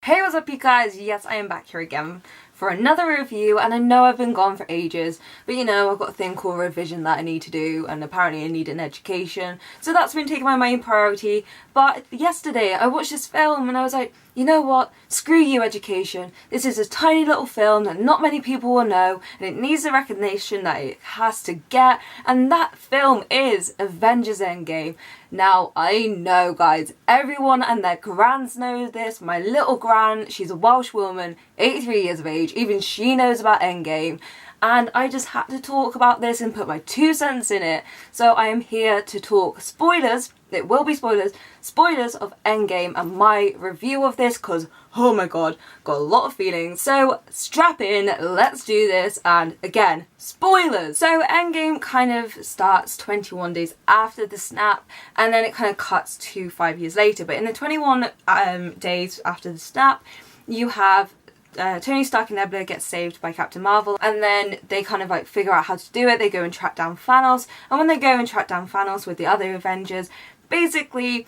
Hey, what's up you guys? Yes, I am back here again for another review, and I know I've been gone for ages, but you know, I've got a thing called revision that I need to do, and apparently I need an education, so that's been taking my main priority. But yesterday I watched this film and I was like, you know what, screw you education, this is a tiny little film that not many people will know, and it needs the recognition that it has to get, and that film is Avengers Endgame. Now, I know guys, everyone and their grands knows this. My little gran, she's a Welsh woman, 83 years of age, even she knows about Endgame. And I just had to talk about this and put my 2 cents in it. So I am here to talk spoilers, it will be spoilers of Endgame and my review of this, because oh my god, got a lot of feelings. So strap in, let's do this, and again, spoilers! So Endgame kind of starts 21 days after the snap, and then it kind of cuts to 5 years later. But in the 21 days after the snap, you have Tony Stark and Nebula get saved by Captain Marvel, and then they kind of like figure out how to do it. They go and track down Thanos, and when they go and track down Thanos with the other Avengers, basically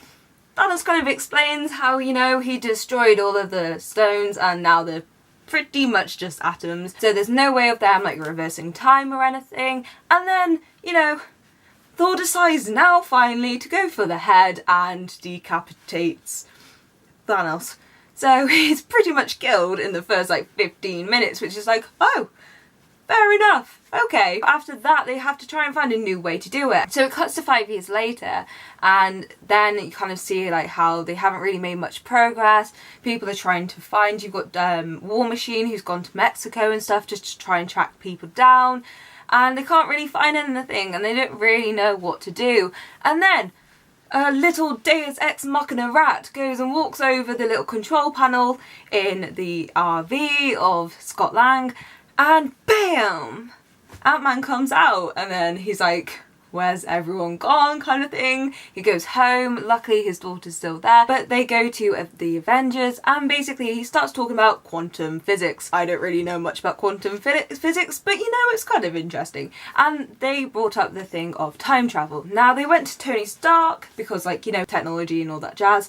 Thanos kind of explains how, you know, he destroyed all of the stones and now they're pretty much just atoms, so there's no way of them like reversing time or anything. And then, you know, Thor decides now finally to go for the head and decapitates Thanos. So he's pretty much killed in the first like 15 minutes, which is like, oh, fair enough, okay. After that, they have to try and find a new way to do it. So it cuts to 5 years later, and then you kind of see like how they haven't really made much progress. People are trying to find, you've got War Machine who's gone to Mexico and stuff just to try and track people down, and they can't really find anything and they don't really know what to do. And then a little Deus Ex Machina rat goes and walks over the little control panel in the RV of Scott Lang, and BAM! Ant-Man comes out, and then he's like, where's everyone gone, kind of thing. He goes home, luckily his daughter's still there, but they go to the Avengers, and basically he starts talking about quantum physics. I don't really know much about quantum physics, but you know, it's kind of interesting. And they brought up the thing of time travel. Now, they went to Tony Stark, because like, you know, technology and all that jazz,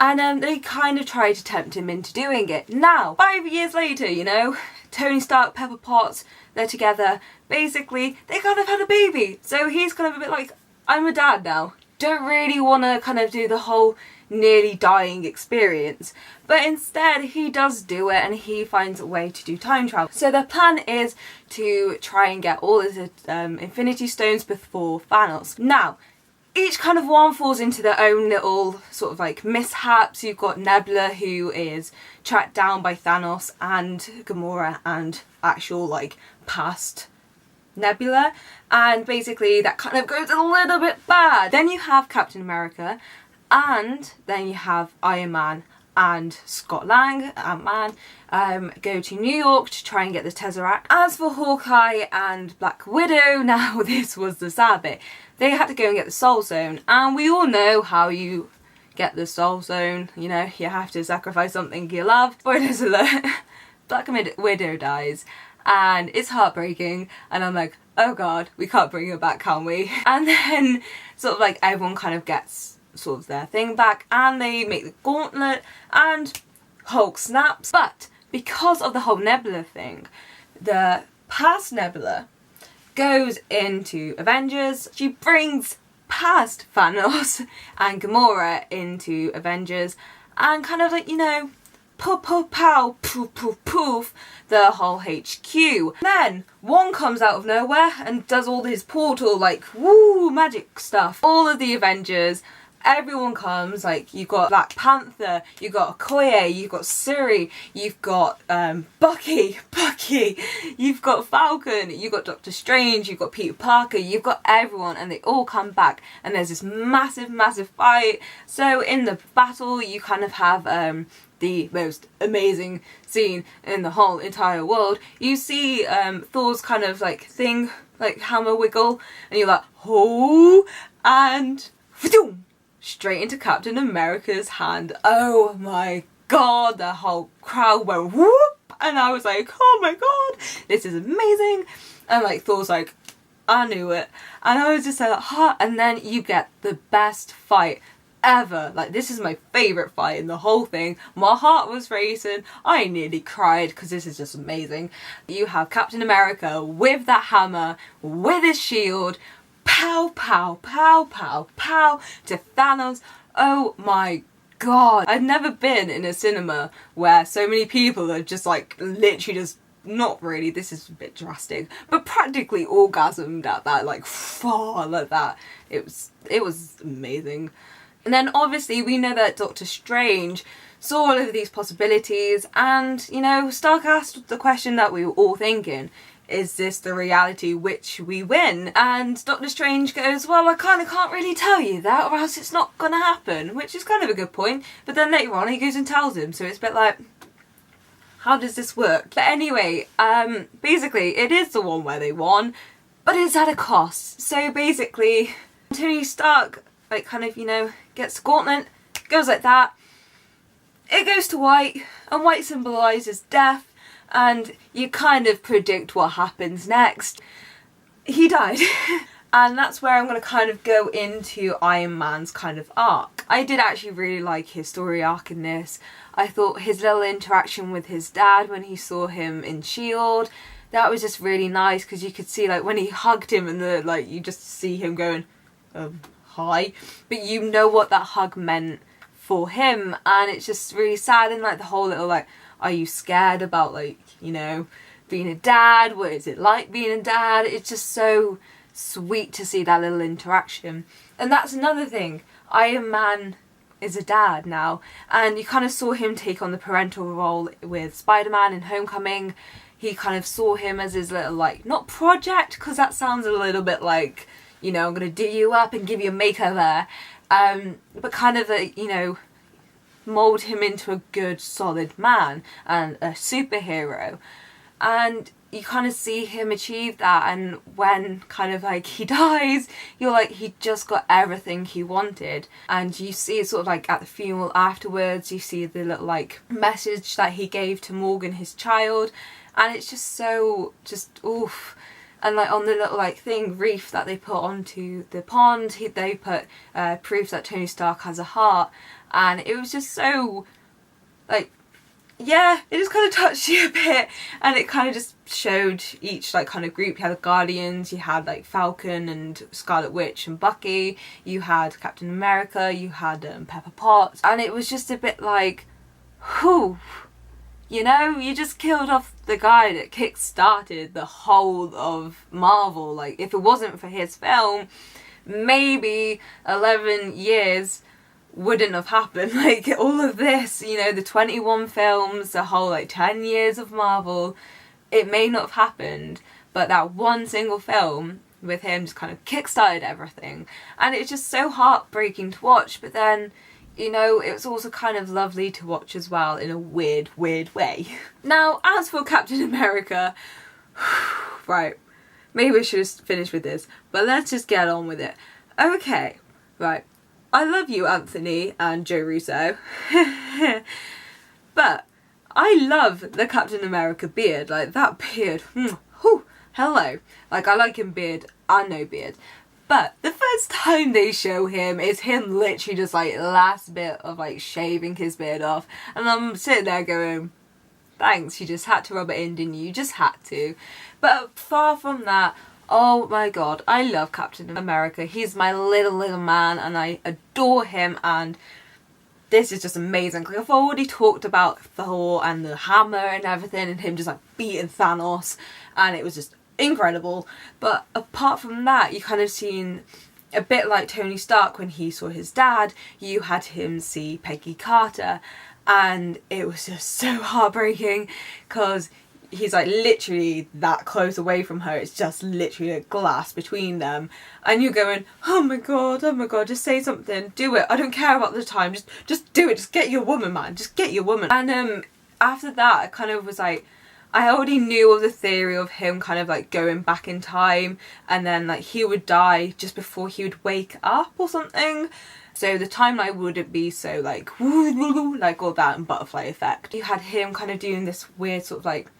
and they kind of tried to tempt him into doing it. Now, 5 years later, you know, Tony Stark, Pepper Potts, they're together. Basically, they kind of had a baby. So he's kind of a bit like, I'm a dad now. Don't really want to kind of do the whole nearly dying experience. But instead, he does do it, and he finds a way to do time travel. So their plan is to try and get all of the Infinity Stones before Thanos. Now, each kind of one falls into their own little sort of like mishaps. You've got Nebula, who is tracked down by Thanos and Gamora and actual like past Nebula, and basically that kind of goes a little bit bad. Then you have Captain America, and then you have Iron Man and Scott Lang, Ant-Man, go to New York to try and get the Tesseract. As for Hawkeye and Black Widow, now this was the sad bit. They had to go and get the Soul Stone, and we all know how you get the Soul Stone. You know, you have to sacrifice something you love. Spoilers alert, Black Widow dies, and it's heartbreaking, and I'm like, oh god, we can't bring her back, can we? And then sort of like everyone kind of gets sort of their thing back, and they make the gauntlet, and Hulk snaps. But because of the whole Nebula thing, the past Nebula goes into Avengers. She brings past Thanos and Gamora into Avengers, and kind of like, you know, poof poof pow, poof poof poof, the whole HQ. Then one comes out of nowhere and does all his portal like woo magic stuff. All of the Avengers, everyone comes, like you've got Black Panther, you've got Okoye, you've got Shuri, you've got Bucky, you've got Falcon, you've got Doctor Strange, you've got Peter Parker, you've got everyone, and they all come back, and there's this massive fight. So in the battle you kind of have the most amazing scene in the whole entire world. You see Thor's kind of like thing, like hammer wiggle, and you're like, oh, and straight into Captain America's hand. Oh my god, the whole crowd went whoop, and I was like, oh my god, this is amazing. And like Thor's like, I knew it. And I was just like, huh. And then you get the best fight ever. Like, this is my favourite fight in the whole thing. My heart was racing. I nearly cried because this is just amazing. You have Captain America with that hammer, with his shield, pow, pow, pow, pow, pow, to Thanos. Oh my god. I've never been in a cinema where so many people are just like literally just, not really, this is a bit drastic, but practically orgasmed at that, like far like that. It was amazing. And then obviously we know that Doctor Strange saw all of these possibilities and, you know, Stark asked the question that we were all thinking, is this the reality which we win? And Doctor Strange goes, well, I kind of can't really tell you that or else it's not gonna happen, which is kind of a good point. But then later on he goes and tells him, so it's a bit like, how does this work? But anyway, basically it is the one where they won, but it's at a cost. So basically, Tony Stark, like, kind of, you know, gets the gauntlet, goes like that, it goes to white, and white symbolises death, and you kind of predict what happens next. He died. And that's where I'm going to kind of go into Iron Man's kind of arc. I did actually really like his story arc in this. I thought his little interaction with his dad when he saw him in S.H.I.E.L.D., that was just really nice, because you could see, like, when he hugged him and the, like, you just see him going, hi. But you know what that hug meant for him, and it's just really sad. And like the whole little, like, are you scared about, like, you know, being a dad? What is it like being a dad? It's just so sweet to see that little interaction. And that's another thing, Iron Man is a dad now, and you kind of saw him take on the parental role with Spider-Man in Homecoming. He kind of saw him as his little, like, not project, because that sounds a little bit like, you know, I'm gonna do you up and give you a makeover, but kind of a, you know, mould him into a good solid man and a superhero. And you kind of see him achieve that, and when kind of like he dies, you're like, he just got everything he wanted. And you see it sort of like at the funeral afterwards, you see the little like message that he gave to Morgan, his child, and it's just so, just oof. And like on the little like thing, reef that they put onto the pond, they put proof that Tony Stark has a heart, and it was just so, like, yeah, it just kind of touched you a bit, and it kind of just showed each like kind of group. You had the Guardians, you had like Falcon and Scarlet Witch and Bucky, you had Captain America, you had Pepper Potts, and it was just a bit like, whew, you know, you just killed off the guy that kick-started the whole of Marvel. Like, if it wasn't for his film, maybe 11 years wouldn't have happened. Like, all of this, you know, the 21 films, the whole like 10 years of Marvel, it may not have happened, but that one single film with him just kind of kick-started everything. And it's just so heartbreaking to watch, but then, you know, it was also kind of lovely to watch as well in a weird way. Now, as for Captain America, right, maybe we should just finish with this, but let's just get on with it. Okay, right. I love you, Anthony and Joe Russo, but I love the Captain America beard. Like, that beard, whew, hello. Like, I like him beard and no beard. But the first time they show him is him literally just like last bit of like shaving his beard off, and I'm sitting there going, thanks, you just had to rub it in, didn't you? You just had to. But far from that, oh my god, I love Captain America. He's my little man, and I adore him, and this is just amazing. Like, I've already talked about Thor and the hammer and everything, and him just like beating Thanos, and it was just incredible. But apart from that, you kind of seen a bit like Tony Stark when he saw his dad. You had him see Peggy Carter, and it was just so heartbreaking because he's like literally that close away from her. It's just literally a glass between them, and you're going, oh my god, just say something, do it, I don't care about the time, just do it, just get your woman, man, just get your woman. And after that, I kind of was like, I already knew of the theory of him kind of like going back in time, and then like he would die just before he would wake up or something. So the timeline wouldn't be so like, like all that and butterfly effect. You had him kind of doing this weird sort of like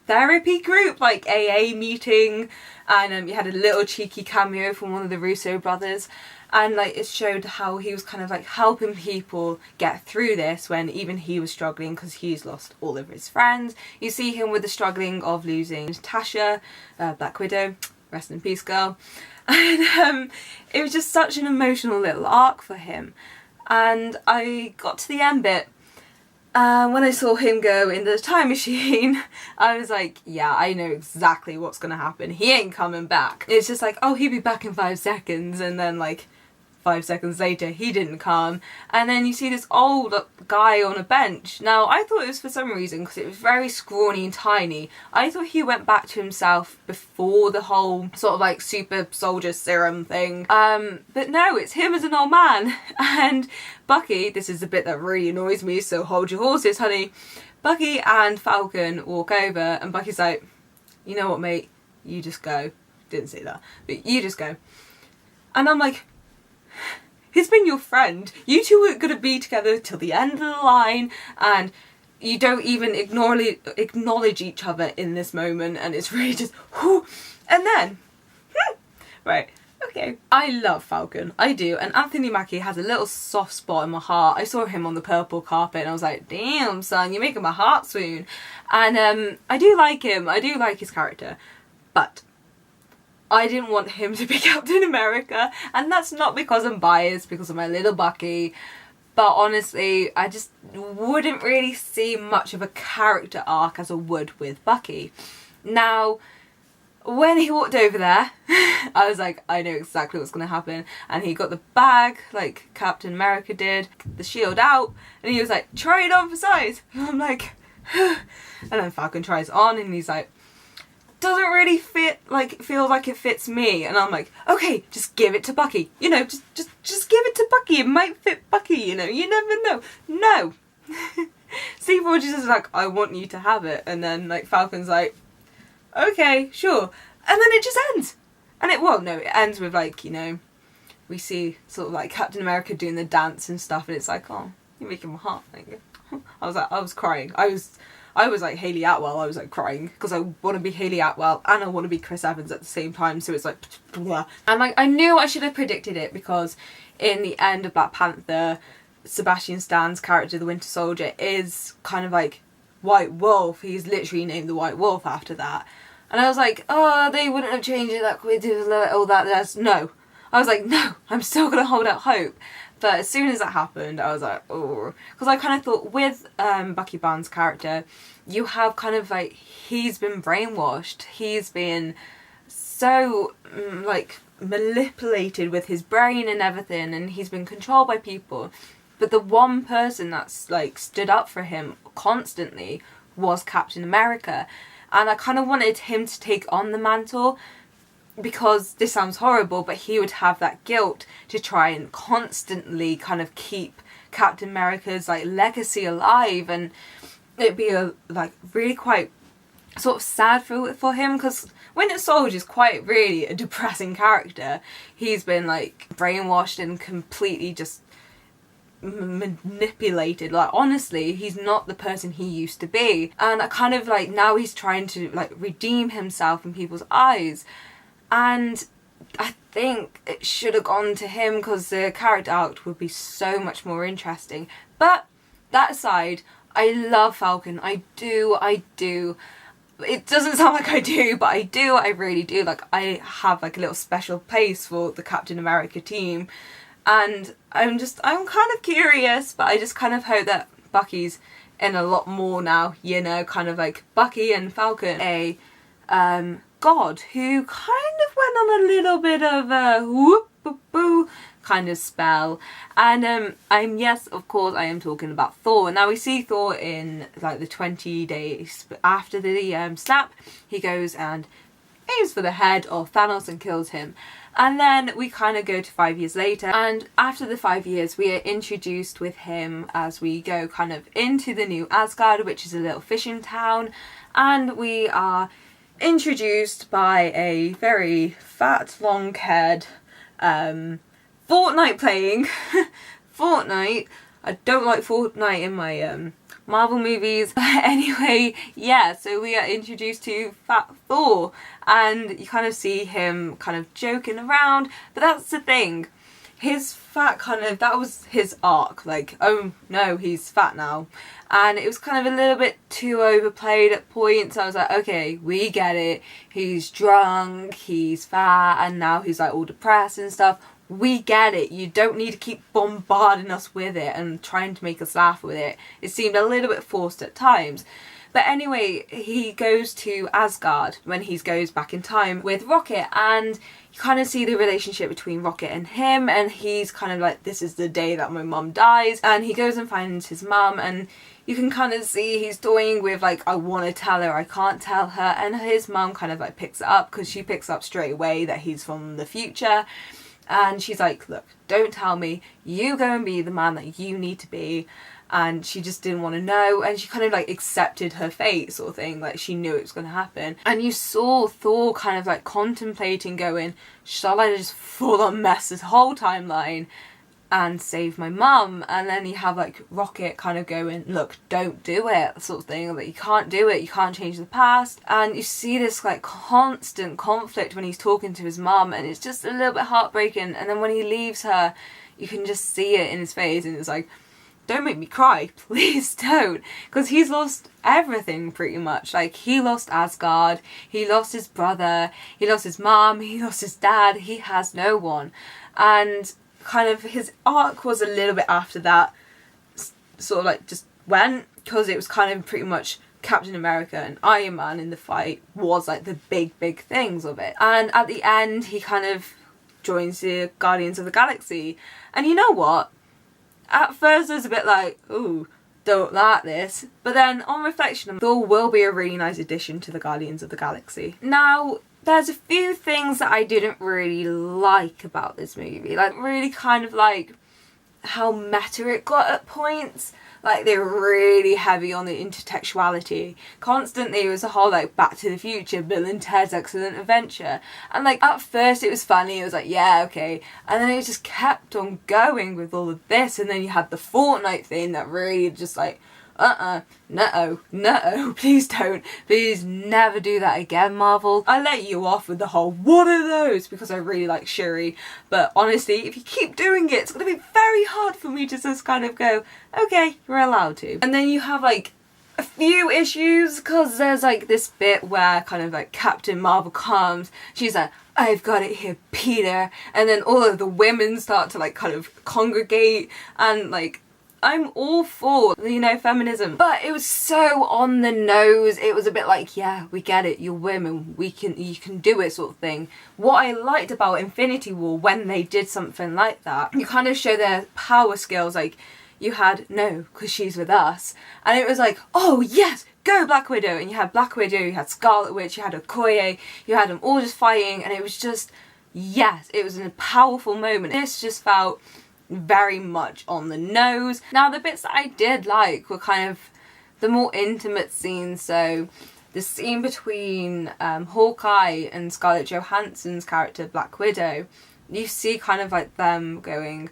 therapy group, like AA meeting, and you had a little cheeky cameo from one of the Russo brothers, and like it showed how he was kind of like helping people get through this when even he was struggling because he's lost all of his friends. You see him with the struggling of losing Tasha, Black Widow, rest in peace girl, and it was just such an emotional little arc for him. And I got to the end bit. When I saw him go in the time machine, I was like, yeah, I know exactly what's gonna happen. He ain't coming back. It's just like, oh, he'll be back in 5 seconds, and then like 5 seconds later, he didn't come. And then you see this old guy on a bench. Now, I thought it was for some reason, because it was very scrawny and tiny, I thought he went back to himself before the whole sort of like super soldier serum thing. But no, it's him as an old man. And Bucky, this is the bit that really annoys me, so hold your horses, honey. Bucky and Falcon walk over, and Bucky's like, you know what, mate? You just go. Didn't say that, but you just go. And I'm like, he's been your friend. You two are going to be together till the end of the line, and you don't even acknowledge each other in this moment, and it's really just, whoo. And then, right, okay. I love Falcon, I do, and Anthony Mackie has a little soft spot in my heart. I saw him on the purple carpet, and I was like, damn, son, you're making my heart swoon. And I do like him, I do like his character, but I didn't want him to be Captain America, and that's not because I'm biased, because of my little Bucky, but honestly, I just wouldn't really see much of a character arc as I would with Bucky. Now, when he walked over there, I was like, I know exactly what's going to happen, and he got the bag, like Captain America did, the shield out, and he was like, try it on for size, and I'm like, and then Falcon tries on, and he's like, doesn't really fit, like, feels like it fits me. And I'm like, okay, just give it to Bucky. You know, just give it to Bucky. It might fit Bucky, you know, you never know. No. Steve Rogers is like, I want you to have it. And then, like, Falcon's like, okay, sure. And then it just ends. And it ends with, like, you know, we see sort of like Captain America doing the dance and stuff. And it's like, oh, you're making my heart think. I was crying. I was like Hayley Atwell, I was like crying because I want to be Hayley Atwell and I want to be Chris Evans at the same time, so it's like blah. And like I knew I should have predicted it because in the end of Black Panther, Sebastian Stan's character, the Winter Soldier, is kind of like White Wolf. He's literally named the White Wolf after that. And I was like, oh, they wouldn't have changed it that quickly, all that. No. I was like, no, I'm still going to hold out hope. But as soon as that happened, I was like, oh. Because I kind of thought with Bucky Barnes' character, you have kind of like, he's been brainwashed. He's been so, like, manipulated with his brain and everything. And he's been controlled by people. But the one person that's, like, stood up for him constantly was Captain America. And I kind of wanted him to take on the mantle, because this sounds horrible, but he would have that guilt to try and constantly kind of keep Captain America's like legacy alive, and it'd be like really quite sort of sad for him, because Winter Soldier is quite really a depressing character. He's been like brainwashed and completely just manipulated. Like honestly, he's not the person he used to be, and I kind of like now he's trying to like redeem himself in people's eyes. And I think it should have gone to him because the character arc would be so much more interesting. But that aside, I love Falcon. I do. It doesn't sound like I do, but I do. I really do. Like, I have like a little special place for the Captain America team. And I'm kind of curious, but I just kind of hope that Bucky's in a lot more now, you know, kind of like Bucky and Falcon. God who kind of went on a little bit of a whoop-boo kind of spell, and yes, of course I am talking about Thor. Now we see Thor in like the 20 days after the snap. He goes and aims for the head of Thanos and kills him, and then we kind of go to 5 years later, and after the 5 years we are introduced with him as we go kind of into the new Asgard, which is a little fishing town, and we are introduced by a very fat, long-haired Fortnite playing Fortnite. I don't like Fortnite in my Marvel movies. But anyway, yeah, so we are introduced to Fat Thor, and you kind of see him kind of joking around, but that's the thing. His fat that was his arc, like, oh no, he's fat now. And it was kind of a little bit too overplayed at points. I was like, okay, we get it. He's drunk, he's fat, and now he's like all depressed and stuff. We get it. You don't need to keep bombarding us with it and trying to make us laugh with it. It seemed a little bit forced at times. But anyway, he goes to Asgard when he goes back in time with Rocket, and you kind of see the relationship between Rocket and him, and he's kind of like, this is the day that my mum dies, and he goes and finds his mum, and you can kind of see he's toying with like, I want to tell her, I can't tell her, and his mum kind of like picks it up, because she picks up straight away that he's from the future, and she's like, look, don't tell me, you go and be the man that you need to be. And she just didn't want to know, and she kind of like accepted her fate, sort of thing, like she knew it was going to happen. And you saw Thor kind of like contemplating, going, shall I just full on mess this whole timeline and save my mum? And then you have like Rocket kind of going, look, don't do it, sort of thing, like you can't do it, you can't change the past. And you see this like constant conflict when he's talking to his mum, and it's just a little bit heartbreaking. And then when he leaves her, you can just see it in his face, and it's like, don't make me cry, please don't, because he's lost everything pretty much. Like, he lost Asgard, he lost his brother, he lost his mum, he lost his dad, he has no one. And kind of his arc was a little bit after that, sort of like just went, because it was kind of pretty much Captain America and Iron Man in the fight was like the big things of it. And at the end he kind of joins the Guardians of the Galaxy, and you know what? At first I was a bit like, ooh, don't like this. But then on reflection, Thor will be a really nice addition to the Guardians of the Galaxy. Now, there's a few things that I didn't really like about this movie. Like, really kind of like how meta it got at points. Like, they were really heavy on the intertextuality. Constantly, it was a whole, like, Back to the Future, Bill and Ted's Excellent Adventure. And, like, at first it was funny, it was like, yeah, okay. And then it just kept on going with all of this. And then you had the Fortnite thing that really just, like, no, please don't. Please never do that again, Marvel. I let you off with the whole, what are those? Because I really like Shuri. But honestly, if you keep doing it, it's going to be very hard for me to just kind of go, okay, you're allowed to. And then you have like a few issues, because there's like this bit where kind of like Captain Marvel comes, she's like, I've got it here, Peter. And then all of the women start to like kind of congregate, and like, I'm all for, you know, feminism, but it was so on the nose. It was a bit like, yeah, we get it, you're women, you can do it, sort of thing. What I liked about Infinity War, when they did something like that, you kind of show their power skills. Like, you had, no, because she's with us, and it was like, oh yes, go Black Widow. And you had Black Widow, you had Scarlet Witch, you had Okoye, you had them all just fighting, and it was just, yes, it was a powerful moment. This just felt very much on the nose. Now, the bits that I did like were kind of the more intimate scenes. So the scene between Hawkeye and Scarlett Johansson's character Black Widow, you see kind of like them going,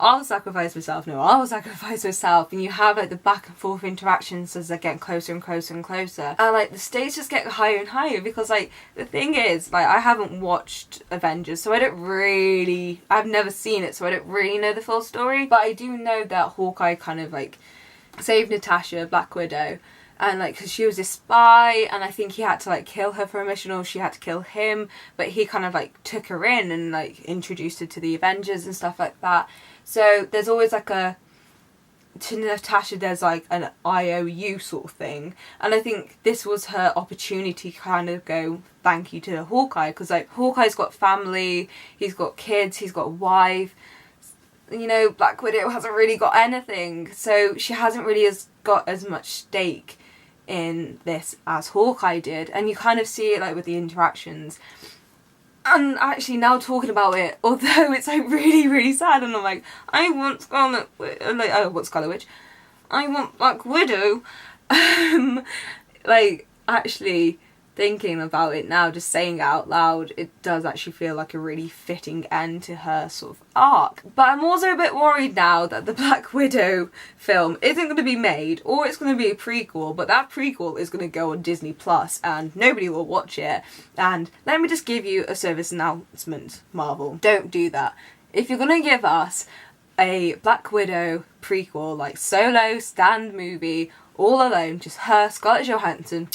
I'll sacrifice myself, no, I'll sacrifice myself, and you have like the back and forth interactions as they're getting closer and closer and closer, and like the stakes just get higher and higher, because like the thing is, like, I haven't watched Avengers, so I've never seen it, so I don't really know the full story, but I do know that Hawkeye kind of like saved Natasha, Black Widow, and like, because she was a spy, and I think he had to like kill her for a mission, or she had to kill him, but he kind of like took her in and like introduced her to the Avengers and stuff like that. So there's always like to Natasha there's like an IOU sort of thing, and I think this was her opportunity to kind of go thank you to Hawkeye, because like Hawkeye's got family, he's got kids, he's got a wife, you know. Black Widow hasn't really got anything, so she hasn't really got as much stake in this as Hawkeye did, and you kind of see it like with the interactions. And actually, now talking about it, although it's like really sad, and I'm like, I want Scarlet Witch, I want Scarlet Witch, I want Black Widow. Like, actually, thinking about it now, just saying it out loud, it does actually feel like a really fitting end to her sort of arc. But I'm also a bit worried now that the Black Widow film isn't going to be made, or it's going to be a prequel, but that prequel is going to go on Disney Plus and nobody will watch it. And let me just give you a service announcement, Marvel. Don't do that. If you're going to give us a Black Widow prequel, like solo stand movie, all alone, just her, Scarlett Johansson,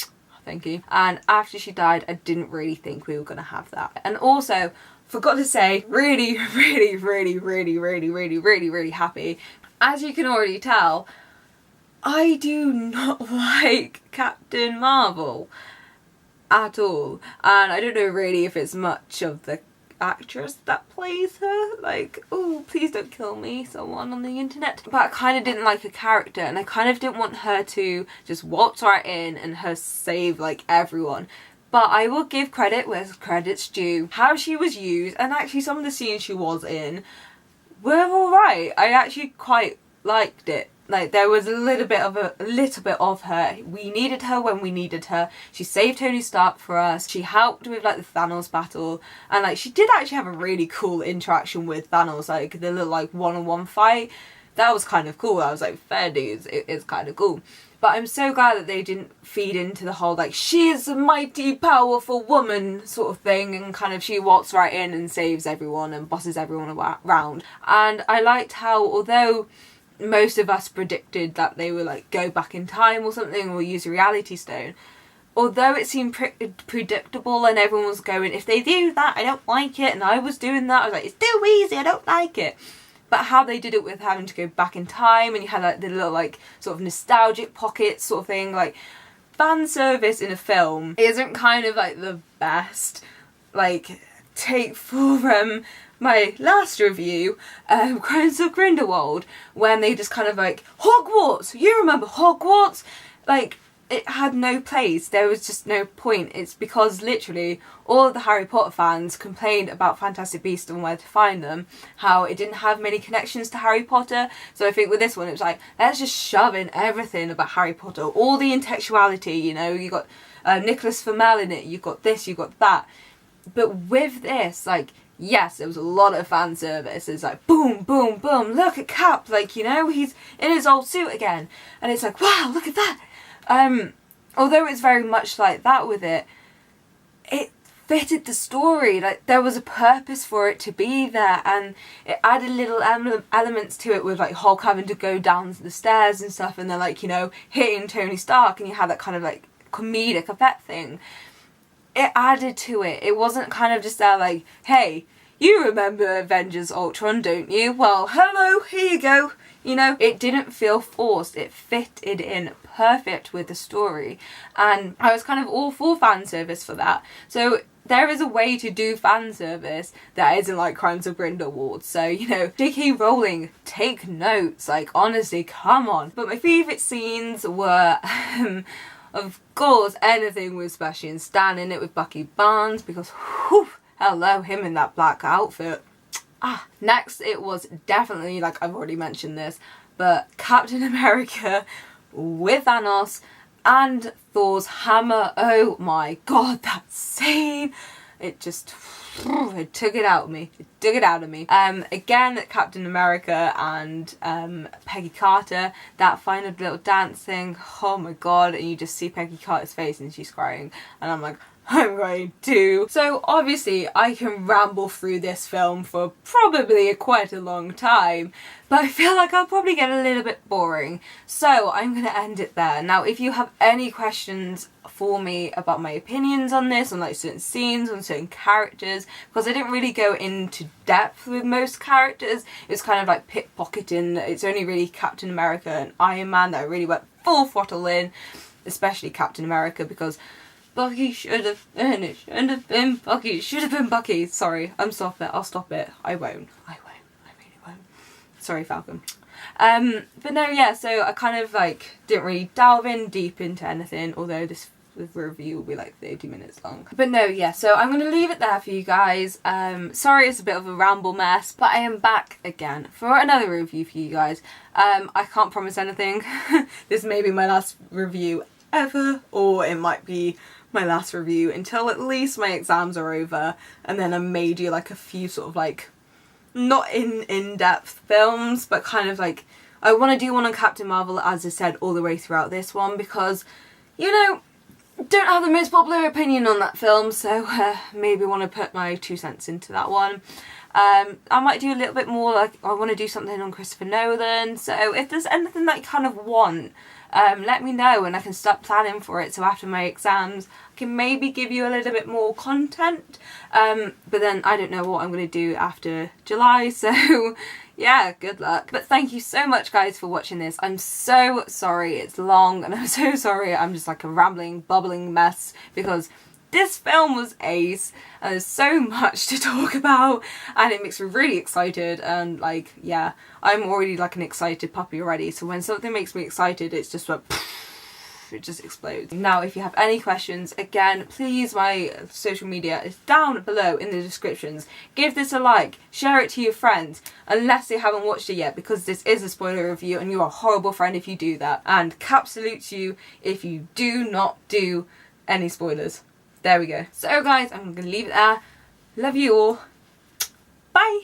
thank you. And after she died, I didn't really think we were going to have that. And also, forgot to say, really happy. As you can already tell, I do not like Captain Marvel at all. And I don't know really if it's much of the actress that plays her, like, oh, please don't kill me, someone on the internet. But I kind of didn't like her character, and I kind of didn't want her to just waltz right in and her save like everyone. But I will give credit where credit's due. How she was used, and actually some of the scenes she was in were alright. I actually quite liked it. Like, there was a little bit of her. We needed her when we needed her. She saved Tony Stark for us. She helped with like the Thanos battle, and like she did actually have a really cool interaction with Thanos, like the little like one-on-one fight. That was kind of cool. I was like, fair dues, it's kind of cool. But I'm so glad that they didn't feed into the whole like she is a mighty powerful woman sort of thing, and kind of she walks right in and saves everyone and bosses everyone around. And I liked how, although most of us predicted that they would like go back in time or something or use a reality stone, although it seemed predictable and everyone was going, if they do that I don't like it, and I was doing that, I was like, it's too easy, I don't like it. But how they did it with having to go back in time, and you had like the little like sort of nostalgic pockets sort of thing, like fan service in a film isn't kind of like the best. Like, take for my last review, Crimes of Grindelwald, when they just kind of like, Hogwarts! You remember Hogwarts? Like, it had no place. There was just no point. It's because literally all of the Harry Potter fans complained about Fantastic Beasts and where to find them, how it didn't have many connections to Harry Potter. So I think with this one, it was like, let's just shove in everything about Harry Potter. All the intertextuality, you know, you got Nicholas Flamel in it, you got this, you got that. But with this, like, yes, there was a lot of fan service. It's like, boom, boom, boom, look at Cap, like, you know, he's in his old suit again. And it's like, wow, look at that. Although it's very much like that with it, it fitted the story. Like, there was a purpose for it to be there, and it added little elements to it with like Hulk having to go down the stairs and stuff, and then like, you know, hitting Tony Stark, and you had that kind of like comedic effect thing. It added to it. It wasn't kind of just there like, hey, you remember Avengers Ultron, don't you? Well, hello, here you go. You know, it didn't feel forced. It fitted in perfect with the story. And I was kind of all for fan service for that. So there is a way to do fan service that isn't like Crimes of Grindelwald. So, you know, J.K. Rowling, take notes. Like, honestly, come on. But my favourite scenes were... of course, anything with Sebastian Stan in it with Bucky Barnes, because, whew, hello, him in that black outfit. Next, it was definitely, like I've already mentioned this, but Captain America with Thanos and Thor's hammer. Oh my god, that scene! It just... it took it out of me. It took it out of me. Again, Captain America and Peggy Carter, that final little dance thing, oh my god, and you just see Peggy Carter's face and she's crying, and I'm like, I'm going to. So obviously I can ramble through this film for probably quite a long time, but I feel like I'll probably get a little bit boring. So I'm going to end it there. Now, if you have any questions for me about my opinions on this, on like certain scenes, on certain characters, because I didn't really go into depth with most characters, it's kind of like pickpocketing. It's only really Captain America and Iron Man that I really went full throttle in, especially Captain America, because Bucky should have been, it shouldn't have been Bucky, it should have been Bucky. Sorry, I'll stop it. I won't. I really won't. Sorry, Falcon. But no, yeah, so I kind of like didn't really delve in deep into anything, although this review will be like 30 minutes long. But no, yeah, so I'm going to leave it there for you guys. Sorry it's a bit of a ramble mess, but I am back again for another review for you guys. I can't promise anything. This may be my last review ever, or it might be my last review until at least my exams are over, and then I may do like a few sort of like, not in-depth films, but kind of like, I want to do one on Captain Marvel, as I said all the way throughout this one, because, you know, don't have the most popular opinion on that film, so maybe want to put my 2 cents into that one. I might do a little bit more, like, I want to do something on Christopher Nolan, so if there's anything that you kind of want, let me know and I can start planning for it, so after my exams I can maybe give you a little bit more content, but then I don't know what I'm going to do after July, so yeah, good luck. But thank you so much guys for watching this. I'm so sorry it's long, and I'm so sorry I'm just like a rambling, bubbling mess, because this film was ace and there's so much to talk about and it makes me really excited, and like, yeah, I'm already like an excited puppy already, so when something makes me excited it's just like it just explodes. Now if you have any questions, again, please, my social media is down below in the descriptions. Give this a like, share it to your friends, unless they haven't watched it yet, because this is a spoiler review and you're a horrible friend if you do that, and cap salutes you if you do not do any spoilers. There we go. So guys, I'm gonna leave it there. Love you all. Bye!